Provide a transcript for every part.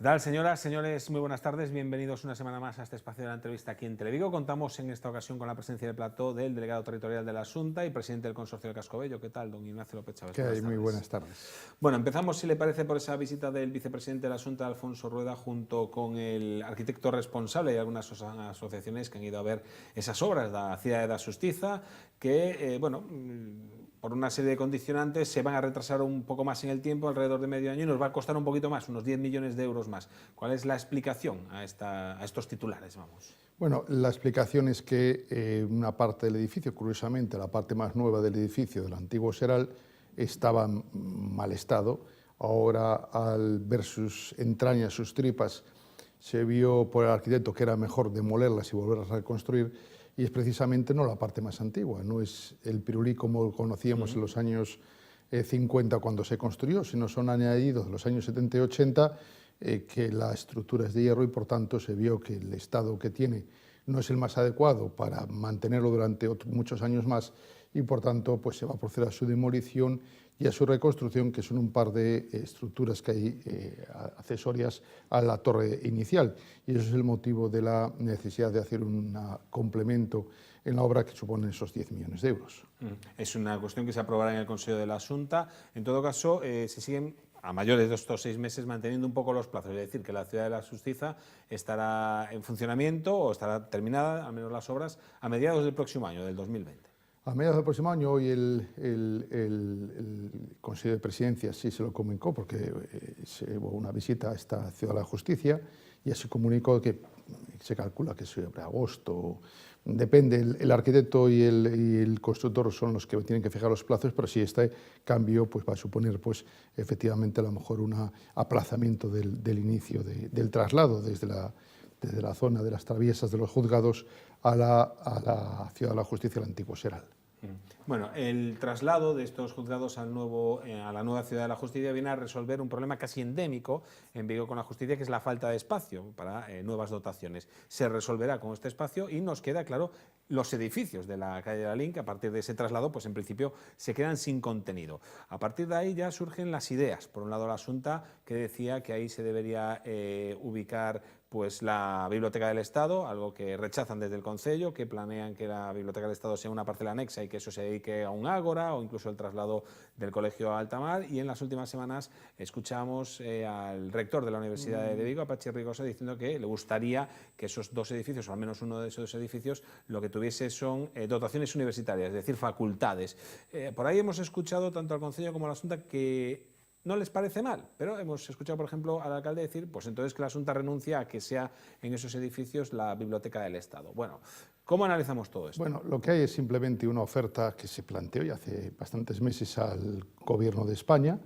¿Qué tal, señoras, señores? Muy buenas tardes. Bienvenidos una semana más a este espacio de la entrevista aquí en Televigo. Contamos en esta ocasión con la presencia del plató del delegado territorial de la Xunta y presidente del Consorcio del Cascobello. ¿Qué tal, don Ignacio López Chávez? ¿Qué hay? Muy buenas tardes. Bueno, empezamos, si le parece, por esa visita del vicepresidente de la Xunta, Alfonso Rueda, junto con el arquitecto responsable y algunas asociaciones que han ido a ver esas obras de la Cidade da Xustiza, que, por una serie de condicionantes se van a retrasar un poco más en el tiempo, alrededor de medio año, y nos va a costar un poquito más, unos 10 millones de euros más. ¿Cuál es la explicación a estos titulares? Vamos. Bueno, la explicación es que una parte del edificio, curiosamente la parte más nueva del edificio del antiguo Seral, estaba en mal estado. Ahora, al ver sus entrañas, sus tripas, se vio por el arquitecto que era mejor demolerlas y volverlas a reconstruir, y es precisamente no la parte más antigua, no es el pirulí como lo conocíamos en los años 50 cuando se construyó, sino son añadidos de los años 70 y 80, que la estructura es de hierro y por tanto se vio que el estado que tiene no es el más adecuado para mantenerlo durante muchos años más, y por tanto pues se va a proceder a su demolición y a su reconstrucción, que son un par de estructuras que hay accesorias a la torre inicial, y eso es el motivo de la necesidad de hacer un complemento en la obra que supone esos 10 millones de euros. Es una cuestión que se aprobará en el Consejo de la Xunta. En todo caso, se siguen, a mayores de estos 6 meses, manteniendo un poco los plazos, es decir, que la Cidade da Xustiza estará en funcionamiento o estará terminada, al menos las obras, a mediados del próximo año, del 2020. A mediados del próximo año, hoy el Consejo de Presidencia sí se lo comunicó, porque hubo una visita a esta Ciudad de la Justicia, y así comunicó que se calcula que sobre agosto, depende, el arquitecto y el constructor son los que tienen que fijar los plazos, pero sí, este cambio pues, va a suponer pues, efectivamente a lo mejor un aplazamiento del inicio del traslado desde la zona de las traviesas de los juzgados a la Ciudad de la Justicia, el antiguo Seral. Bueno, el traslado de estos juzgados a la nueva Ciudad de la Justicia viene a resolver un problema casi endémico en Vigo con la justicia, que es la falta de espacio para nuevas dotaciones. Se resolverá con este espacio y nos queda, claro, los edificios de la calle de la Lin, que a partir de ese traslado, pues en principio se quedan sin contenido. A partir de ahí ya surgen las ideas. Por un lado, la Xunta, que decía que ahí se debería ubicar pues la Biblioteca del Estado, algo que rechazan desde el Concello, que planean que la Biblioteca del Estado sea una parcela anexa y que eso se dedique a un ágora, o incluso el traslado del colegio a Altamar. Y en las últimas semanas escuchamos al rector de la Universidad de Vigo, a Patxi Rigosa, diciendo que le gustaría que esos dos edificios, o al menos uno de esos edificios, lo que tuviese son dotaciones universitarias, es decir, facultades. Por ahí hemos escuchado tanto al Concello como a la Xunta que no les parece mal, pero hemos escuchado, por ejemplo, al alcalde decir, pues entonces que la Xunta renuncia a que sea en esos edificios la Biblioteca del Estado. Bueno, ¿cómo analizamos todo esto? Bueno, lo que hay es simplemente una oferta que se planteó ya hace bastantes meses al Gobierno de España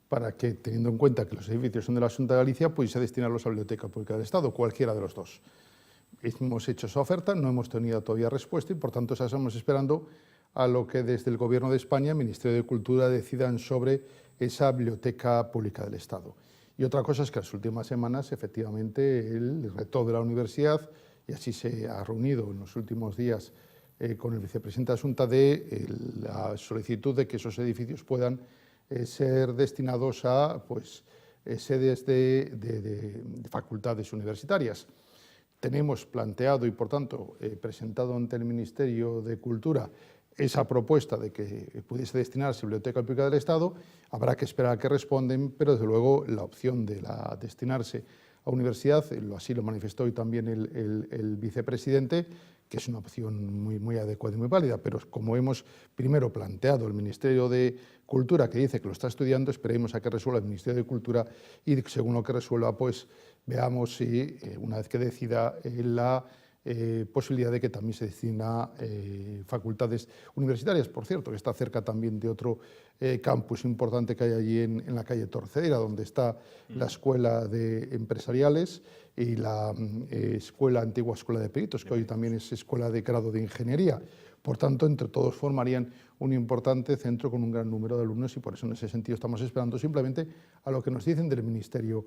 para que, teniendo en cuenta que los edificios son de la Xunta de Galicia, pudiese destinarlos a la Biblioteca Pública del Estado, cualquiera de los dos. Hemos hecho esa oferta, no hemos tenido todavía respuesta y, por tanto, estamos esperando a lo que desde el Gobierno de España, el Ministerio de Cultura, decidan sobre esa Biblioteca Pública del Estado. Y otra cosa es que en las últimas semanas, efectivamente, el rector de la universidad, y así se ha reunido en los últimos días con el vicepresidente de la Xunta, de la solicitud de que esos edificios puedan ser destinados a pues, sedes de facultades universitarias. Tenemos planteado y, por tanto, presentado ante el Ministerio de Cultura esa propuesta de que pudiese destinarse a la Biblioteca Pública del Estado. Habrá que esperar a que responden, pero desde luego la opción de destinarse a universidad, así lo manifestó hoy también el vicepresidente, que es una opción muy adecuada y muy válida, pero como hemos primero planteado el Ministerio de Cultura, que dice que lo está estudiando, esperemos a que resuelva el Ministerio de Cultura y según lo que resuelva, pues veamos si una vez que decida la posibilidad de que también se destina facultades universitarias. Por cierto, que está cerca también de otro campus importante que hay allí en la calle Torcedera, donde está la Escuela de Empresariales y la antigua Escuela de Peritos, que hoy también es Escuela de Grado de Ingeniería. Por tanto, entre todos formarían un importante centro con un gran número de alumnos, y por eso en ese sentido estamos esperando simplemente a lo que nos dicen del Ministerio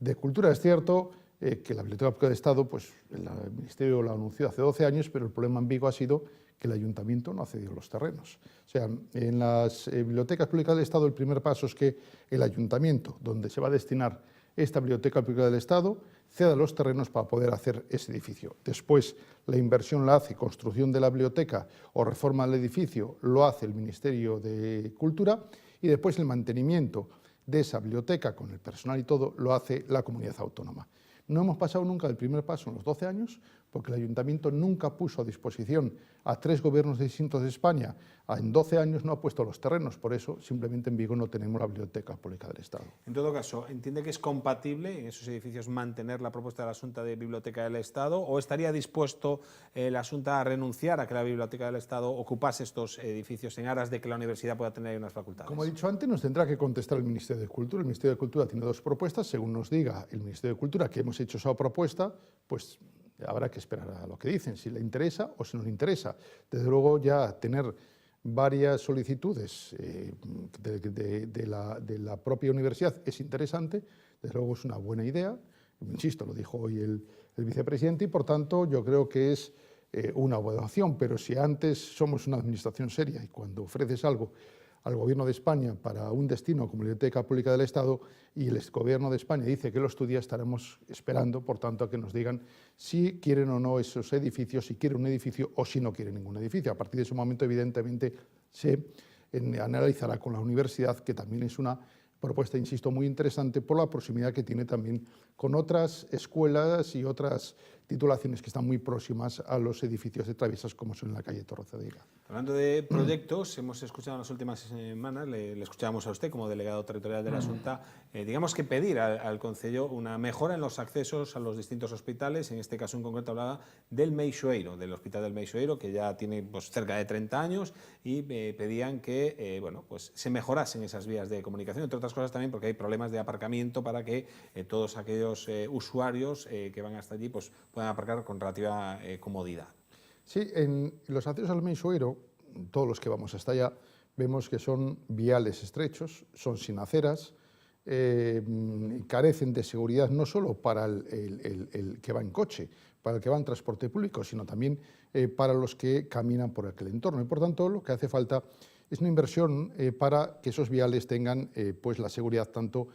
de Cultura. Es cierto que la Biblioteca Pública del Estado, pues el Ministerio lo anunció hace 12 años, pero el problema en Vigo ha sido que el Ayuntamiento no ha cedido los terrenos. O sea, en las bibliotecas públicas del Estado el primer paso es que el Ayuntamiento, donde se va a destinar esta Biblioteca Pública del Estado ceda los terrenos para poder hacer ese edificio. Después, la inversión la hace, construcción de la biblioteca o reforma del edificio, lo hace el Ministerio de Cultura, y después el mantenimiento de esa biblioteca con el personal y todo lo hace la comunidad autónoma. No hemos pasado nunca el primer paso en los 12 años, porque el Ayuntamiento nunca puso a disposición a 3 gobiernos distintos de España. En 12 años no ha puesto los terrenos, por eso simplemente en Vigo no tenemos la Biblioteca Pública del Estado. En todo caso, ¿entiende que es compatible en esos edificios mantener la propuesta de la Junta de Biblioteca del Estado, o estaría dispuesto la Junta a renunciar a que la Biblioteca del Estado ocupase estos edificios en aras de que la universidad pueda tener unas facultades? Como he dicho antes, nos tendrá que contestar el Ministerio de Cultura. El Ministerio de Cultura tiene 2 propuestas. Según nos diga el Ministerio de Cultura que hemos hecho esa propuesta, pues habrá que esperar a lo que dicen, si le interesa o si no le interesa. Desde luego, ya tener varias solicitudes de la propia universidad es interesante, desde luego es una buena idea, insisto, lo dijo hoy el vicepresidente, y por tanto yo creo que es una buena opción, pero si antes somos una administración seria y cuando ofreces algo al Gobierno de España para un destino como la Biblioteca Pública del Estado y el Gobierno de España dice que lo estudia, estaremos esperando, por tanto, a que nos digan si quieren o no esos edificios, si quieren un edificio o si no quieren ningún edificio. A partir de ese momento, evidentemente, se analizará con la universidad, que también es una propuesta, insisto, muy interesante por la proximidad que tiene también con otras escuelas y otras titulaciones que están muy próximas a los edificios de Traviesas, como son en la calle Torrocedeira. Hablando de proyectos, hemos escuchado en las últimas semanas, le escuchábamos a usted como delegado territorial de la Junta, digamos que pedir al Concello una mejora en los accesos a los distintos hospitales. En este caso en concreto hablaba del Meixoeiro, del Hospital del Meixoeiro, que ya tiene pues, cerca de 30 años, y pedían que bueno, pues, se mejorasen esas vías de comunicación, entre otras cosas también porque hay problemas de aparcamiento para que todos aquellos usuarios que van hasta allí pues, puedan aparcar con relativa comodidad. Sí, en los accesos al Meixoeiro, todos los que vamos hasta allá, vemos que son viales estrechos, son sin aceras, carecen de seguridad no solo para el que va en coche, para el que va en transporte público, sino también para los que caminan por aquel entorno. Y por tanto, lo que hace falta es una inversión para que esos viales tengan pues la seguridad tanto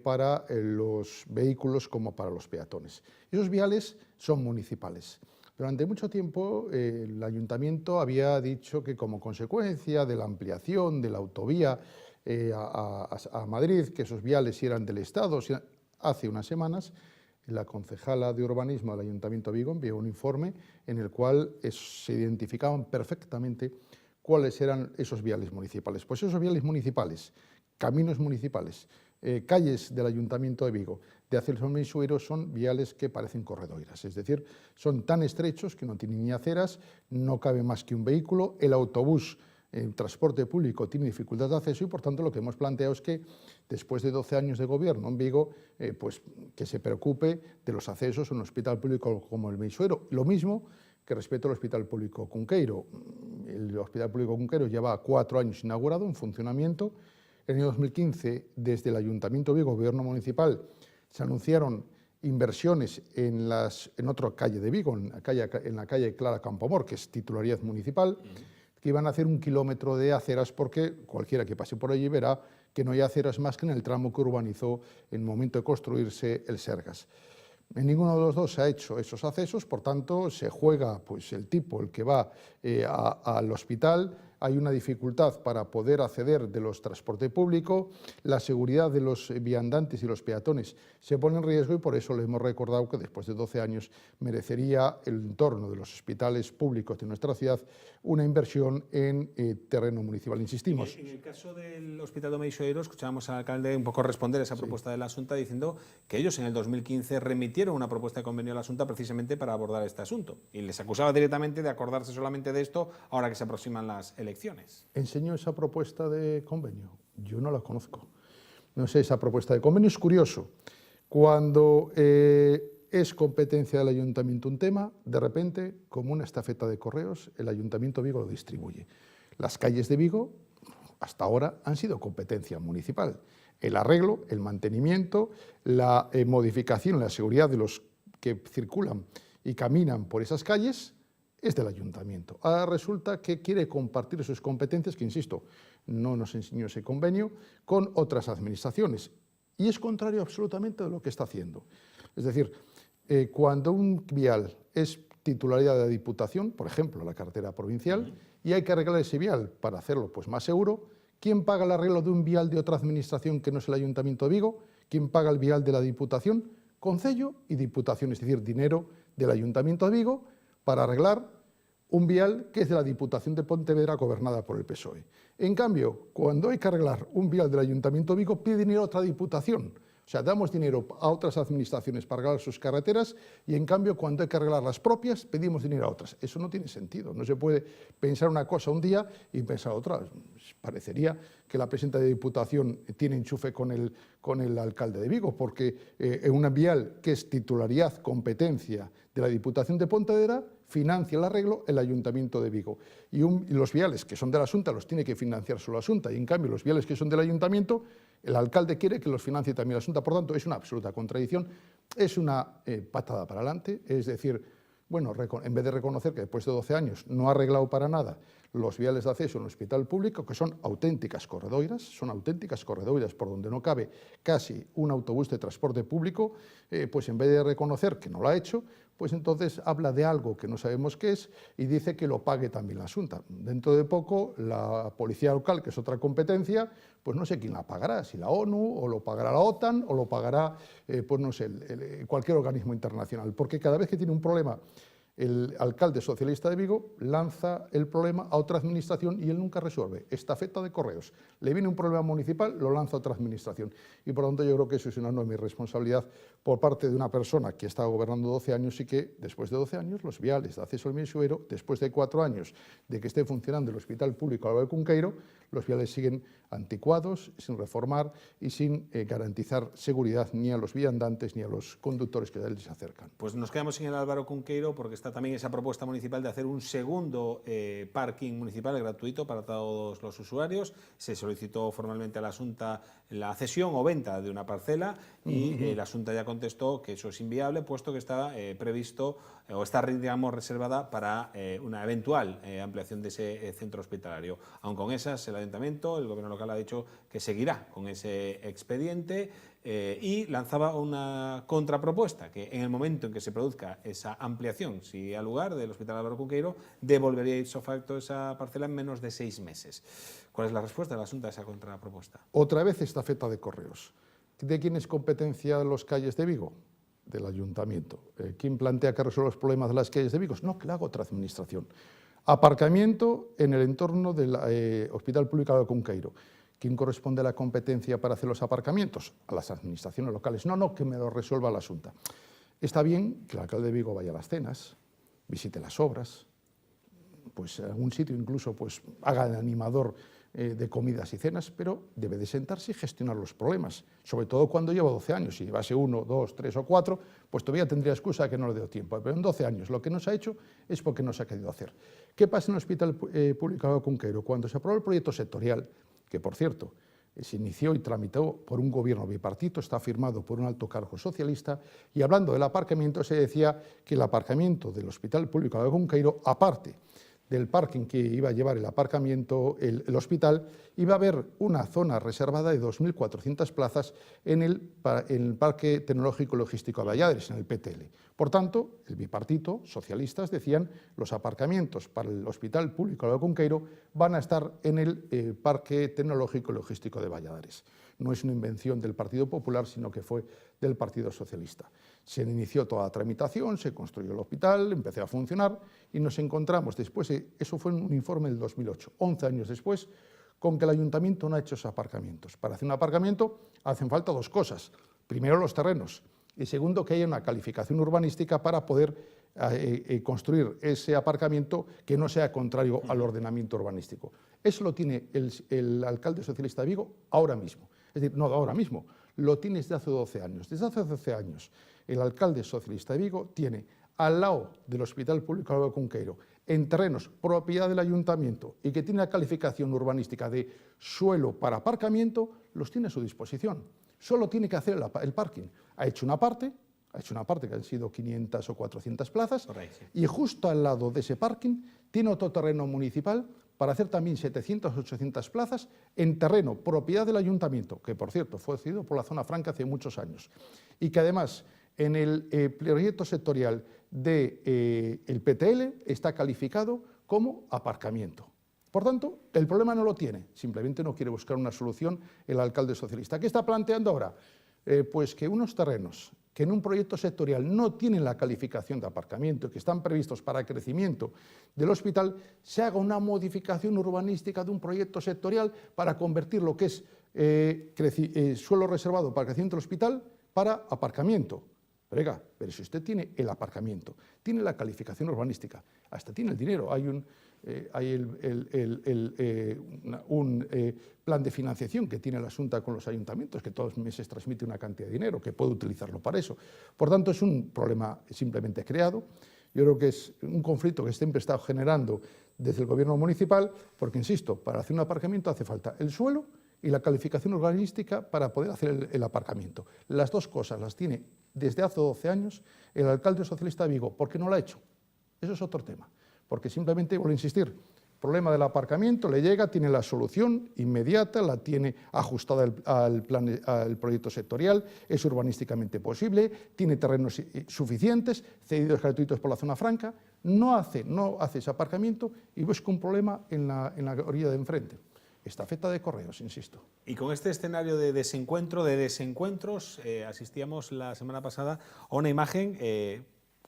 para los vehículos como para los peatones. Esos viales son municipales. Durante mucho tiempo el Ayuntamiento había dicho que como consecuencia de la ampliación de la autovía a Madrid, que esos viales eran del Estado. Hace unas semanas la concejala de Urbanismo del Ayuntamiento de Vigo envió un informe en el cual se identificaban perfectamente cuáles eran esos viales municipales. Pues esos viales municipales, caminos municipales, calles del Ayuntamiento de Vigo, de acceso al Meixoeiro, son viales que parecen corredoiras, es decir, son tan estrechos que no tienen ni aceras, no cabe más que un vehículo, el autobús, el transporte público tiene dificultad de acceso y por tanto lo que hemos planteado es que después de 12 años de gobierno en Vigo, pues que se preocupe de los accesos a un hospital público como el Meixoeiro, lo mismo que respecto al Hospital Público Cunqueiro. El Hospital Público Cunqueiro lleva 4 años inaugurado, en funcionamiento. En el año 2015, desde el Ayuntamiento de Vigo, Gobierno Municipal, se anunciaron inversiones en otra calle de Vigo, en la calle Clara Campoamor, que es titularidad municipal, que iban a hacer 1 kilómetro de aceras, porque cualquiera que pase por allí verá que no hay aceras más que en el tramo que urbanizó en el momento de construirse el Sergas. En ninguno de los dos se ha hecho esos accesos, por tanto, se juega pues, el que va al hospital. Hay una dificultad para poder acceder de los transporte público, la seguridad de los viandantes y los peatones se pone en riesgo y por eso le hemos recordado que después de 12 años merecería el entorno de los hospitales públicos de nuestra ciudad una inversión en terreno municipal. Insistimos. En el caso del Hospital do Meixoeiro, escuchábamos al alcalde un poco responder esa propuesta de la Junta diciendo que ellos en el 2015 remitieron una propuesta de convenio a la Junta precisamente para abordar este asunto y les acusaba directamente de acordarse solamente de esto ahora que se aproximan las elecciones. ¿Enseñó esa propuesta de convenio? Yo no la conozco. No sé, esa propuesta de convenio es curioso. Cuando es competencia del Ayuntamiento un tema, de repente, como una estafeta de correos, el Ayuntamiento de Vigo lo distribuye. Las calles de Vigo, hasta ahora, han sido competencia municipal. El arreglo, el mantenimiento, la modificación, la seguridad de los que circulan y caminan por esas calles es del Ayuntamiento. Ahora resulta que quiere compartir sus competencias, que insisto, no nos enseñó ese convenio, con otras administraciones. y es contrario absolutamente de lo que está haciendo. Es decir, cuando un vial es titularidad de la Diputación, por ejemplo, la carretera provincial, y hay que arreglar ese vial para hacerlo pues, más seguro, ¿quién paga el arreglo de un vial de otra administración que no es el Ayuntamiento de Vigo? ¿Quién paga el vial de la Diputación? Concello y Diputación, es decir, dinero del Ayuntamiento de Vigo para arreglar un vial que es de la Diputación de Pontevedra gobernada por el PSOE. En cambio, cuando hay que arreglar un vial del Ayuntamiento de Vigo, pide dinero a otra Diputación. O sea, damos dinero a otras administraciones para arreglar sus carreteras y, en cambio, cuando hay que arreglar las propias, pedimos dinero a otras. Eso no tiene sentido. No se puede pensar una cosa un día y pensar otra. Parecería que la presidenta de Diputación tiene enchufe con el alcalde de Vigo, porque en un vial que es titularidad, competencia de la Diputación de Pontevedra, financia el arreglo el Ayuntamiento de Vigo. Y los viales que son de la Xunta los tiene que financiar solo la Xunta, y en cambio los viales que son del Ayuntamiento, el alcalde quiere que los financie también la Xunta. Por tanto, es una absoluta contradicción, es una patada para adelante, es decir, bueno, en vez de reconocer que después de 12 años no ha arreglado para nada los viales de acceso en el hospital público, que son auténticas corredoiras por donde no cabe casi un autobús de transporte público, pues en vez de reconocer que no lo ha hecho, pues entonces habla de algo que no sabemos qué es y dice que lo pague también la Xunta. Dentro de poco, la policía local, que es otra competencia, pues no sé quién la pagará, si la ONU, o lo pagará la OTAN, o lo pagará, pues no sé, cualquier organismo internacional, porque cada vez que tiene un problema el alcalde socialista de Vigo lanza el problema a otra administración y él nunca resuelve. Estafeta de correos. Le viene un problema municipal, lo lanza a otra administración. Y por lo tanto yo creo que eso es una enorme irresponsabilidad por parte de una persona que está gobernando 12 años y que después de 12 años los viales de acceso al Mensuero, después de 4 años de que esté funcionando el Hospital Público Álvaro de Cunqueiro, los viales siguen anticuados, sin reformar y sin garantizar seguridad ni a los viandantes ni a los conductores que de él se acercan. Pues nos quedamos sin el Álvaro Cunqueiro porque está también esa propuesta municipal de hacer un segundo parking municipal gratuito para todos los usuarios. Se solicitó formalmente a la Xunta la cesión o venta de una parcela y la Xunta ya contestó que eso es inviable, puesto que está previsto o está, digamos, reservada para una eventual ampliación de ese centro hospitalario. Aun con esas, el Ayuntamiento, el Gobierno local ha dicho que seguirá con ese expediente y lanzaba una contrapropuesta, que en el momento en que se produzca esa ampliación, si al lugar del Hospital Álvaro Cunqueiro, devolvería ipso facto esa parcela en menos de 6 meses. ¿Cuál es la respuesta de la Xunta a esa contrapropuesta? Otra vez estafeta de correos. ¿De quién es competencia los calles de Vigo? Del Ayuntamiento. ¿Quién plantea que resuelva los problemas de las calles de Vigo? No, que lo haga otra administración. Aparcamiento en el entorno del Hospital Público Álvaro Cunqueiro. ¿Quién corresponde a la competencia para hacer los aparcamientos? A las administraciones locales. No, que me lo resuelva la Xunta. Está bien que el alcalde de Vigo vaya a las cenas, visite las obras, pues en algún sitio incluso pues haga el animador de comidas y cenas, pero debe de sentarse y gestionar los problemas, sobre todo cuando lleva 12 años. Si llevase 1, 2, 3 o 4, pues todavía tendría excusa de que no le dio tiempo, pero en 12 años lo que no se ha hecho es porque no se ha querido hacer. ¿Qué pasa en el Hospital Público Álvaro Cunqueiro? Cuando se aprobó el proyecto sectorial, que por cierto se inició y tramitó por un gobierno bipartito, está firmado por un alto cargo socialista, y hablando del aparcamiento se decía que el aparcamiento del Hospital Público Álvaro Cunqueiro, aparte del parking que iba a llevar el aparcamiento, el hospital, iba a haber una zona reservada de 2.400 plazas en el Parque Tecnológico y Logístico de Valladares, en el PTL. Por tanto, el bipartito, socialistas, decían los aparcamientos para el Hospital Público Álvaro Cunqueiro van a estar en el Parque Tecnológico y Logístico de Valladares. No es una invención del Partido Popular, sino que fue del Partido Socialista. Se inició toda la tramitación, se construyó el hospital, empezó a funcionar y nos encontramos después, eso fue en un informe del 2008, 11 años después, con que el Ayuntamiento no ha hecho esos aparcamientos. Para hacer un aparcamiento hacen falta 2 cosas. Primero, los terrenos y segundo, que haya una calificación urbanística para poder construir ese aparcamiento que no sea contrario al ordenamiento urbanístico. Eso lo tiene el alcalde socialista de Vigo ahora mismo. Es decir, no ahora mismo, lo tiene desde hace 12 años. Desde hace 12 años el alcalde socialista de Vigo tiene al lado del Hospital Público Álvaro Cunqueiro, en terrenos propiedad del Ayuntamiento y que tiene la calificación urbanística de suelo para aparcamiento, los tiene a su disposición. Solo tiene que hacer el parking. Ha hecho una parte que han sido 500 o 400 plazas, y justo al lado de ese parking tiene otro terreno municipal para hacer también 700 o 800 plazas en terreno, propiedad del ayuntamiento, que por cierto fue cedido por la zona franca hace muchos años, y que además en el proyecto sectorial del PTL está calificado como aparcamiento. Por tanto, el problema no lo tiene, simplemente no quiere buscar una solución el alcalde socialista. ¿Qué está planteando ahora? Pues que unos terrenos que en un proyecto sectorial no tienen la calificación de aparcamiento, que están previstos para el crecimiento del hospital, se haga una modificación urbanística de un proyecto sectorial para convertir lo que es suelo reservado para el crecimiento del hospital para aparcamiento. Pero si usted tiene el aparcamiento, tiene la calificación urbanística, hasta tiene el dinero, hay un plan de financiación que tiene la Xunta con los ayuntamientos, que todos los meses transmite una cantidad de dinero, que puede utilizarlo para eso. Por tanto, es un problema simplemente creado. Yo creo que es un conflicto que siempre está generando desde el gobierno municipal, porque, insisto, para hacer un aparcamiento hace falta el suelo y la calificación urbanística para poder hacer el aparcamiento. Las dos cosas las tiene desde hace 12 años el alcalde socialista de Vigo. ¿Por qué no lo ha hecho? Eso es otro tema. Porque simplemente, vuelvo a insistir, el problema del aparcamiento le llega, tiene la solución inmediata, la tiene ajustada al proyecto sectorial, es urbanísticamente posible, tiene terrenos suficientes, cedidos gratuitos por la zona franca, no hace ese aparcamiento y busca un problema en la orilla de enfrente. Estafeta de correos, insisto. Y con este escenario de desencuentros, asistíamos la semana pasada a una imagen,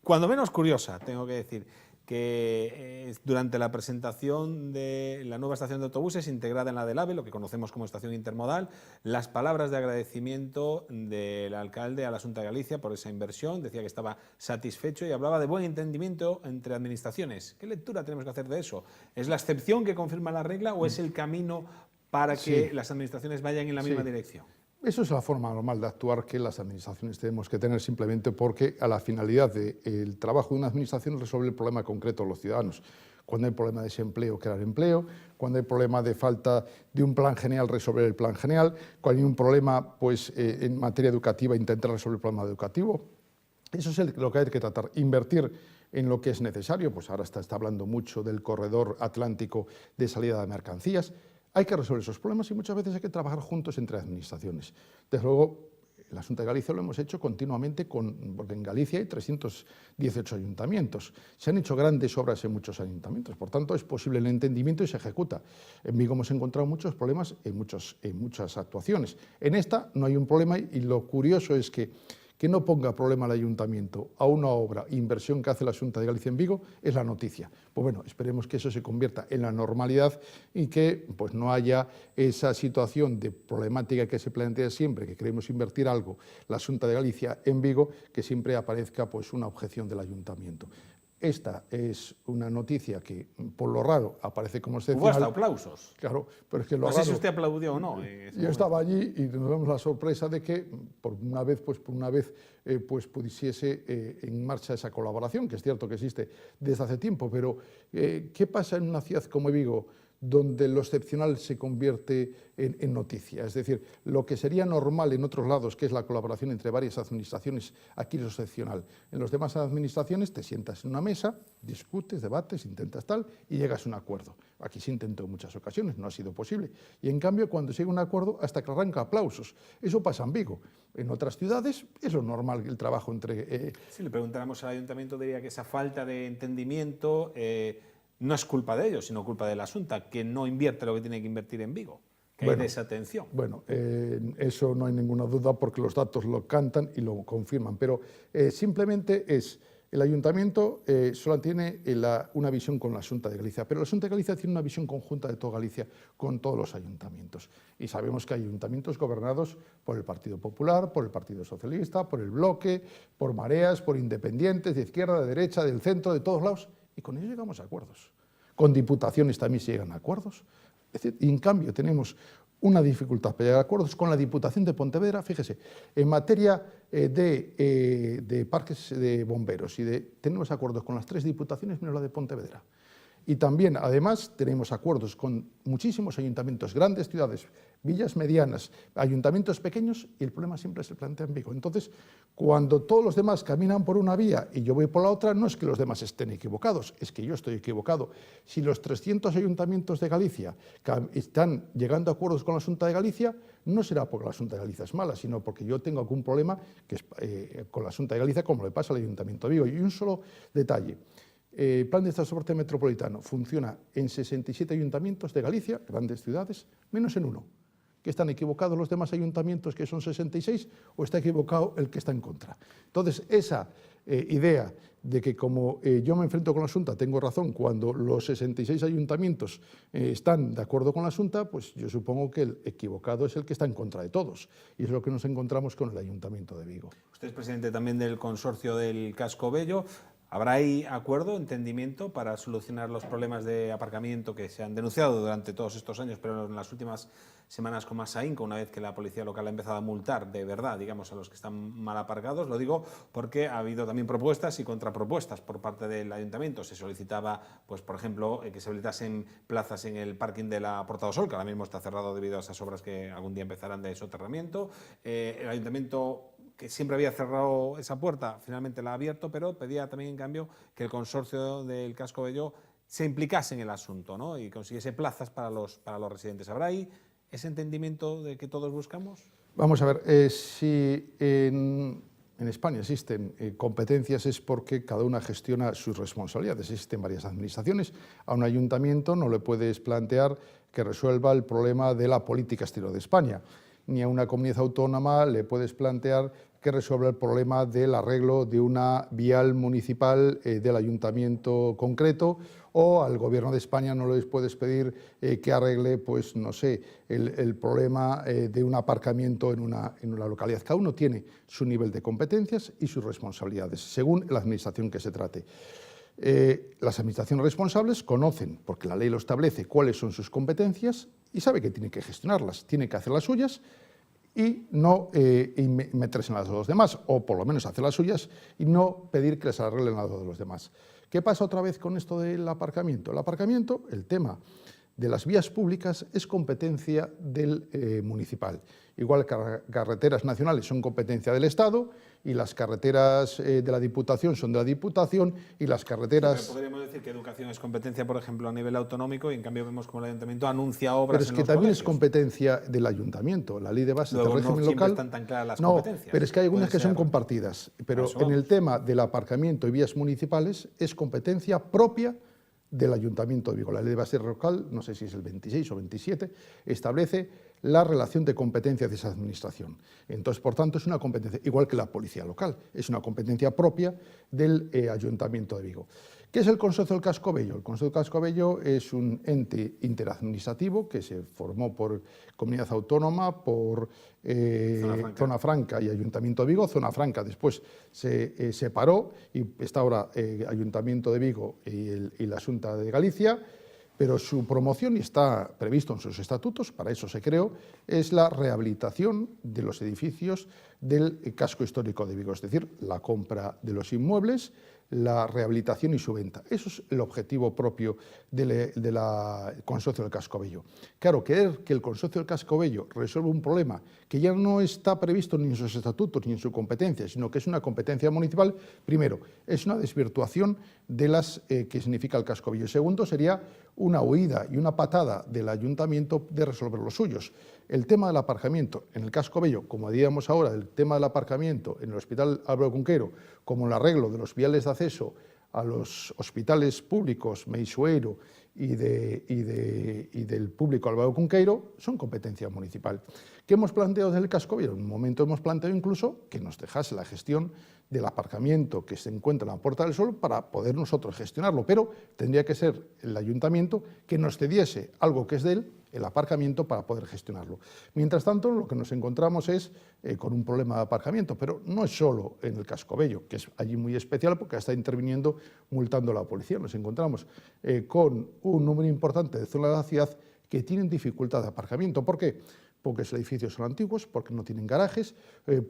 cuando menos curiosa, tengo que decir, que durante la presentación de la nueva estación de autobuses integrada en la del AVE, lo que conocemos como estación intermodal, las palabras de agradecimiento del alcalde a la Xunta de Galicia por esa inversión, decía que estaba satisfecho y hablaba de buen entendimiento entre administraciones. ¿Qué lectura tenemos que hacer de eso? ¿Es la excepción que confirma la regla o es el camino para que las administraciones vayan en la misma dirección? Eso es la forma normal de actuar que las administraciones tenemos que tener, simplemente porque a la finalidad del trabajo de una administración es resolver el problema concreto de los ciudadanos. Cuando hay problema de desempleo, crear empleo; cuando hay problema de falta de un plan general, resolver el plan general; cuando hay un problema en materia educativa, intentar resolver el problema educativo. Eso es lo que hay que tratar, invertir en lo que es necesario. Pues ahora está hablando mucho del corredor atlántico de salida de mercancías. Hay que resolver esos problemas y muchas veces hay que trabajar juntos entre administraciones. Desde luego, la Xunta de Galicia lo hemos hecho continuamente, porque en Galicia hay 318 ayuntamientos. Se han hecho grandes obras en muchos ayuntamientos, por tanto es posible el entendimiento y se ejecuta. En Vigo hemos encontrado muchos problemas en muchas actuaciones. En esta no hay un problema y lo curioso es que no ponga problema al ayuntamiento a una obra, inversión que hace la Xunta de Galicia en Vigo, es la noticia. Pues bueno, esperemos que eso se convierta en la normalidad y que no haya esa situación de problemática que se plantea siempre, que queremos invertir algo, la Xunta de Galicia en Vigo, que siempre aparezca una objeción del ayuntamiento. Esta es una noticia que, por lo raro, aparece como excepcional. Hubo hasta aplausos. Claro, pero es que lo no raro... sé si usted aplaudió o no. Yo estaba allí y nos damos la sorpresa de que, por una vez, pusiese en marcha esa colaboración, que es cierto que existe desde hace tiempo, pero ¿qué pasa en una ciudad como Vigo, donde lo excepcional se convierte en noticia? Es decir, lo que sería normal en otros lados, que es la colaboración entre varias administraciones, aquí es excepcional. En las demás administraciones te sientas en una mesa, discutes, debates, intentas tal y llegas a un acuerdo. Aquí se intentó en muchas ocasiones, no ha sido posible. Y en cambio, cuando se llega a un acuerdo, hasta que arranca aplausos. Eso pasa en Vigo. En otras ciudades es lo normal el trabajo entre... Si le preguntáramos al ayuntamiento, diría que esa falta de entendimiento... no es culpa de ellos, sino culpa de la Xunta, que no invierte lo que tiene que invertir en Vigo, que hay desatención. Bueno, eso no hay ninguna duda porque los datos lo cantan y lo confirman, pero simplemente el ayuntamiento solo tiene una visión con la Xunta de Galicia, pero la Xunta de Galicia tiene una visión conjunta de toda Galicia con todos los ayuntamientos. Y sabemos que hay ayuntamientos gobernados por el Partido Popular, por el Partido Socialista, por el Bloque, por Mareas, por independientes, de izquierda, de derecha, del centro, de todos lados. Y con ellos llegamos a acuerdos. Con diputaciones también se llegan a acuerdos. Es decir, y en cambio tenemos una dificultad para llegar a acuerdos con la Diputación de Pontevedra. Fíjese, en materia de parques de bomberos tenemos acuerdos con las 3 diputaciones menos la de Pontevedra. Y también, además, tenemos acuerdos con muchísimos ayuntamientos, grandes ciudades, villas medianas, ayuntamientos pequeños, y el problema siempre se plantea en Vigo. Entonces, cuando todos los demás caminan por una vía y yo voy por la otra, no es que los demás estén equivocados, es que yo estoy equivocado. Si los 300 ayuntamientos de Galicia están llegando a acuerdos con la Xunta de Galicia, no será porque la Xunta de Galicia es mala, sino porque yo tengo algún problema que es, con la Xunta de Galicia, como le pasa al Ayuntamiento de Vigo. Y un solo detalle. El plan de transporte metropolitano funciona en 67 ayuntamientos de Galicia, grandes ciudades, menos en uno. ¿Que están equivocados los demás ayuntamientos, que son 66, o está equivocado el que está en contra? Entonces, esa idea de que como yo me enfrento con la Xunta, tengo razón, cuando los 66 ayuntamientos están de acuerdo con la Xunta, pues yo supongo que el equivocado es el que está en contra de todos. Y es lo que nos encontramos con el Ayuntamiento de Vigo. Usted es presidente también del consorcio del Casco Bello. ¿Habrá ahí acuerdo, entendimiento para solucionar los problemas de aparcamiento que se han denunciado durante todos estos años, pero en las últimas semanas con más ahínco, una vez que la policía local ha empezado a multar de verdad, digamos, a los que están mal aparcados? Lo digo porque ha habido también propuestas y contrapropuestas por parte del ayuntamiento. Se solicitaba, pues, por ejemplo, que se habilitasen plazas en el parking de la Porta do Sol, que ahora mismo está cerrado debido a esas obras que algún día empezarán de soterramiento. El ayuntamiento, que siempre había cerrado esa puerta, finalmente la ha abierto, pero pedía también, en cambio, que el consorcio del Casco Bello se implicase en el asunto, ¿no? Y consiguiese plazas para los residentes. ¿Habrá ahí ese entendimiento de que todos buscamos? Vamos a ver, si en España existen competencias es porque cada una gestiona sus responsabilidades. Existen varias administraciones. A un ayuntamiento no le puedes plantear que resuelva el problema de la política exterior de España, ni a una comunidad autónoma le puedes plantear que resuelva el problema del arreglo de una vial municipal del ayuntamiento concreto, o al Gobierno de España no les puedes pedir que arregle, pues no sé, el problema de un aparcamiento en una localidad. Cada uno tiene su nivel de competencias y sus responsabilidades, según la administración que se trate. Las administraciones responsables conocen, porque la ley lo establece, cuáles son sus competencias y sabe que tiene que gestionarlas, tiene que hacer las suyas y no meterse en las de los demás, o por lo menos hacer las suyas y no pedir que les arreglen las de los demás. ¿Qué pasa otra vez con esto del aparcamiento? El aparcamiento, el tema de las vías públicas, es competencia del municipal. Igual que carreteras nacionales son competencia del Estado, y las carreteras de la Diputación son de la Diputación, y las carreteras... Sí, podríamos decir que educación es competencia, por ejemplo, a nivel autonómico, y en cambio vemos como el Ayuntamiento anuncia obras. Pero es que también es competencia del Ayuntamiento. La ley de bases del régimen local... Están tan claras las no, competencias. pero es que hay algunas que son compartidas. Pero en el tema del aparcamiento y vías municipales es competencia propia del Ayuntamiento de Vigo. La ley de base local, no sé si es el 26 o 27, establece la relación de competencia de esa administración. Entonces, por tanto, es una competencia, igual que la policía local, es una competencia propia del Ayuntamiento de Vigo. ¿Qué es el Consorcio del Casco Bello? El Consorcio del Casco Bello es un ente interadministrativo que se formó por Comunidad Autónoma, por Zona Franca y Ayuntamiento de Vigo. Zona Franca después se separó y está ahora Ayuntamiento de Vigo y la Xunta de Galicia, pero su promoción, y está previsto en sus estatutos, para eso se creó, es la rehabilitación de los edificios del casco histórico de Vigo, es decir, la compra de los inmuebles, la rehabilitación y su venta. Eso es el objetivo propio del Consorcio del Casco Bello. Claro, querer que el Consorcio del Casco Bello resuelva un problema que ya no está previsto ni en sus estatutos ni en su competencia, sino que es una competencia municipal, primero, es una desvirtuación de las que significa el Casco Bello. Segundo, sería una huida y una patada del ayuntamiento de resolver los suyos. El tema del aparcamiento en el Casco Bello, como diríamos ahora, el tema del aparcamiento en el Hospital Álvaro Cunqueiro, como el arreglo de los viales de acceso a los hospitales públicos Meixoeiro y del público Álvaro Cunqueiro, son competencia municipal. ¿Qué hemos planteado desde el Casco Bello? En un momento hemos planteado incluso que nos dejase la gestión del aparcamiento que se encuentra en la Puerta del Sol para poder nosotros gestionarlo, pero tendría que ser el ayuntamiento que nos cediese algo que es de él, el aparcamiento, para poder gestionarlo. Mientras tanto, lo que nos encontramos es con un problema de aparcamiento, pero no es solo en el Casco Bello, que es allí muy especial porque está interviniendo multando a la policía. Nos encontramos con un número importante de zonas de la ciudad que tienen dificultad de aparcamiento. ¿Por qué? porque los edificios son antiguos, porque no tienen garajes,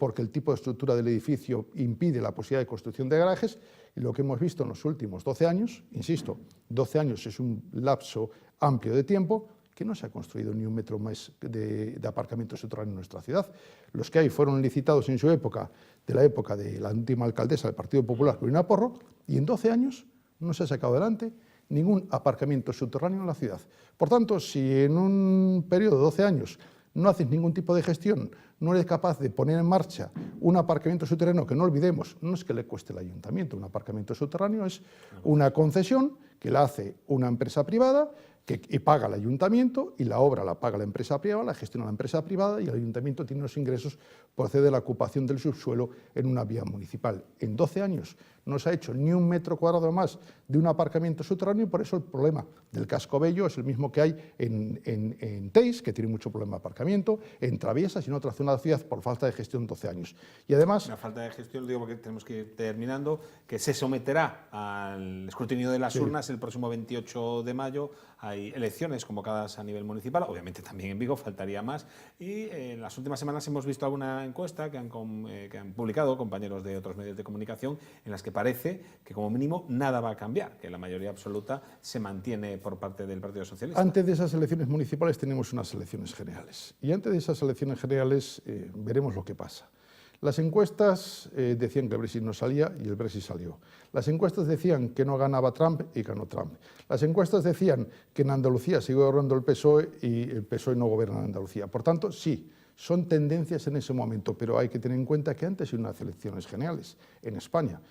porque el tipo de estructura del edificio impide la posibilidad de construcción de garajes, y lo que hemos visto en los últimos 12 años, insisto, 12 años es un lapso amplio de tiempo, que no se ha construido ni un metro más de aparcamiento subterráneo en nuestra ciudad. Los que hay fueron licitados en su época, de la época de la última alcaldesa del Partido Popular, Carolina Porro, y en 12 años no se ha sacado adelante ningún aparcamiento subterráneo en la ciudad. Por tanto, si en un periodo de 12 años no haces ningún tipo de gestión, no eres capaz de poner en marcha un aparcamiento subterráneo, que no olvidemos, no es que le cueste al ayuntamiento, un aparcamiento subterráneo es una concesión que la hace una empresa privada, y paga el ayuntamiento, y la obra la paga la empresa privada, la gestiona la empresa privada, y el ayuntamiento tiene los ingresos por hacer de la ocupación del subsuelo en una vía municipal. En 12 años no se ha hecho ni un metro cuadrado más de un aparcamiento subterráneo, y por eso el problema del Casco Bello es el mismo que hay en Teis, que tiene mucho problema de aparcamiento, en Traviesas y en otra zona de la ciudad por falta de gestión 12 años. Y además... Una falta de gestión, lo digo porque tenemos que ir terminando, que se someterá al escrutinio de las urnas el próximo 28 de mayo. Hay elecciones convocadas a nivel municipal, obviamente también en Vigo, faltaría más. Y en las últimas semanas hemos visto alguna encuesta que han publicado compañeros de otros medios de comunicación, en las que parece que como mínimo nada va a cambiar, que la mayoría absoluta se mantiene por parte del Partido Socialista. Antes de esas elecciones municipales tenemos unas elecciones generales. Y antes de esas elecciones generales veremos lo que pasa. Las encuestas decían que el Brexit no salía y el Brexit salió. Las encuestas decían que no ganaba Trump y ganó Trump. Las encuestas decían que en Andalucía sigue gobernando el PSOE y el PSOE no gobierna en Andalucía. Por tanto, sí, son tendencias en ese momento, pero hay que tener en cuenta que antes hay unas elecciones generales en España.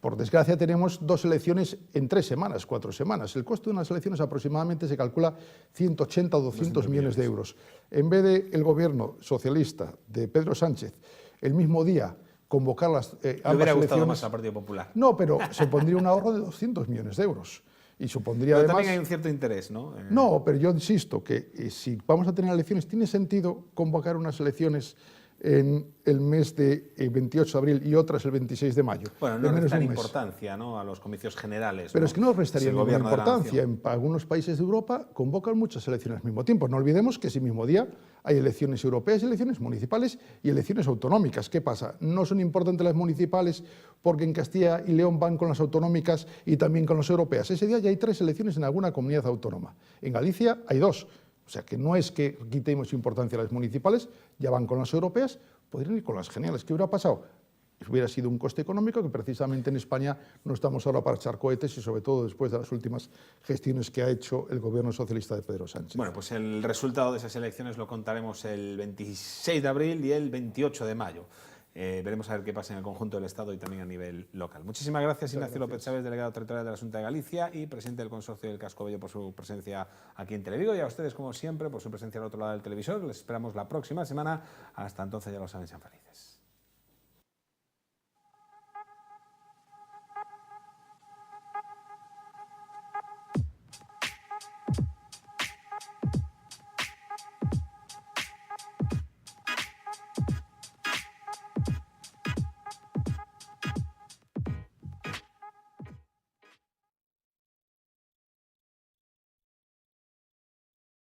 Por desgracia tenemos 2 elecciones en 3 semanas, 4 semanas. El costo de unas elecciones aproximadamente se calcula 180 o 200 millones de euros. En vez del gobierno socialista de Pedro Sánchez el mismo día convocar las ambas elecciones... ¿Le hubiera gustado más al Partido Popular? No, pero supondría un ahorro de 200 millones de euros. Y supondría pero además... también hay un cierto interés, ¿no? No, pero yo insisto que si vamos a tener elecciones, tiene sentido convocar unas elecciones en el mes de 28 de abril y otras el 26 de mayo. Bueno, no restar importancia, ¿no?, a los comicios generales. Pero ¿no? es que no restaría ninguna importancia. En algunos países de Europa convocan muchas elecciones al mismo tiempo. No olvidemos que ese mismo día hay elecciones europeas, elecciones municipales y elecciones autonómicas. ¿Qué pasa? No son importantes las municipales porque en Castilla y León van con las autonómicas y también con las europeas. Ese día ya hay 3 elecciones en alguna comunidad autónoma. En Galicia hay 2. O sea, que no es que quitemos importancia a las municipales, ya van con las europeas, podrían ir con las generales. ¿Qué hubiera pasado? Hubiera sido un coste económico que precisamente en España no estamos ahora para echar cohetes y sobre todo después de las últimas gestiones que ha hecho el gobierno socialista de Pedro Sánchez. Bueno, pues el resultado de esas elecciones lo contaremos el 26 de abril y el 28 de mayo. Veremos a ver qué pasa en el conjunto del Estado y también a nivel local. Muchísimas gracias, Ignacio López Chávez, delegado territorial de la Xunta de Galicia y presidente del Consorcio del Casco Bello, por su presencia aquí en Televigo, y a ustedes, como siempre, por su presencia al otro lado del televisor. Les esperamos la próxima semana. Hasta entonces, ya lo saben, sean felices.